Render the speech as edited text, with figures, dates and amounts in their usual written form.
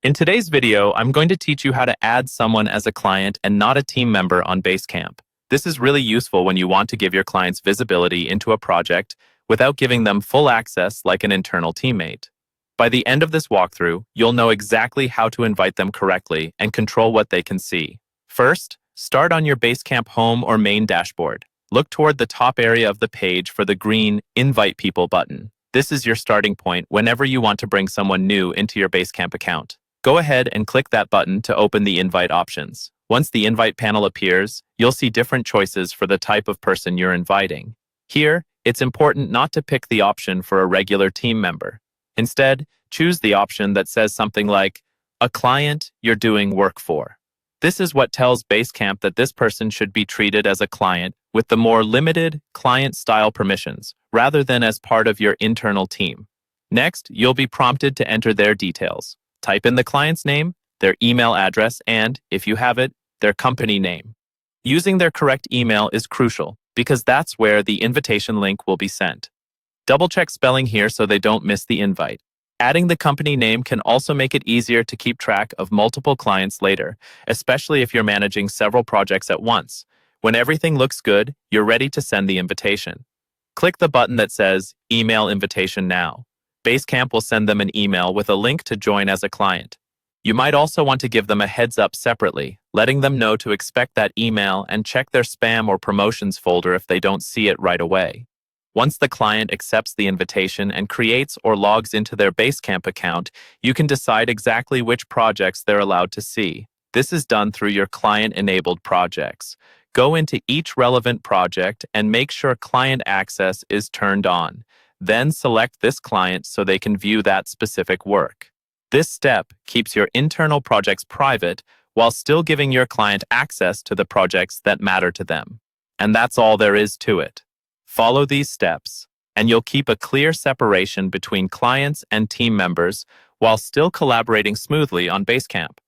In today's video, I'm going to teach you how to add someone as a client and not a team member on Basecamp. This is really useful when you want to give your clients visibility into a project without giving them full access like an internal teammate. By the end of this walkthrough, you'll know exactly how to invite them correctly and control what they can see. First, start on your Basecamp home or main dashboard. Look toward the top area of the page for the green Invite People button. This is your starting point whenever you want to bring someone new into your Basecamp account. Go ahead and click that button to open the invite options. Once the invite panel appears, you'll see different choices for the type of person you're inviting. Here, it's important not to pick the option for a regular team member. Instead, choose the option that says something like, a client you're doing work for. This is what tells Basecamp that this person should be treated as a client with the more limited client-style permissions, rather than as part of your internal team. Next, you'll be prompted to enter their details. Type in the client's name, their email address, and, if you have it, their company name. Using their correct email is crucial because that's where the invitation link will be sent. Double-check spelling here so they don't miss the invite. Adding the company name can also make it easier to keep track of multiple clients later, especially if you're managing several projects at once. When everything looks good, you're ready to send the invitation. Click the button that says Email Invitation Now. Basecamp will send them an email with a link to join as a client. You might also want to give them a heads up separately, letting them know to expect that email and check their spam or promotions folder if they don't see it right away. Once the client accepts the invitation and creates or logs into their Basecamp account, you can decide exactly which projects they're allowed to see. This is done through your client-enabled projects. Go into each relevant project and make sure client access is turned on. Then select this client so they can view that specific work. This step keeps your internal projects private while still giving your client access to the projects that matter to them. And that's all there is to it. Follow these steps, and you'll keep a clear separation between clients and team members while still collaborating smoothly on Basecamp.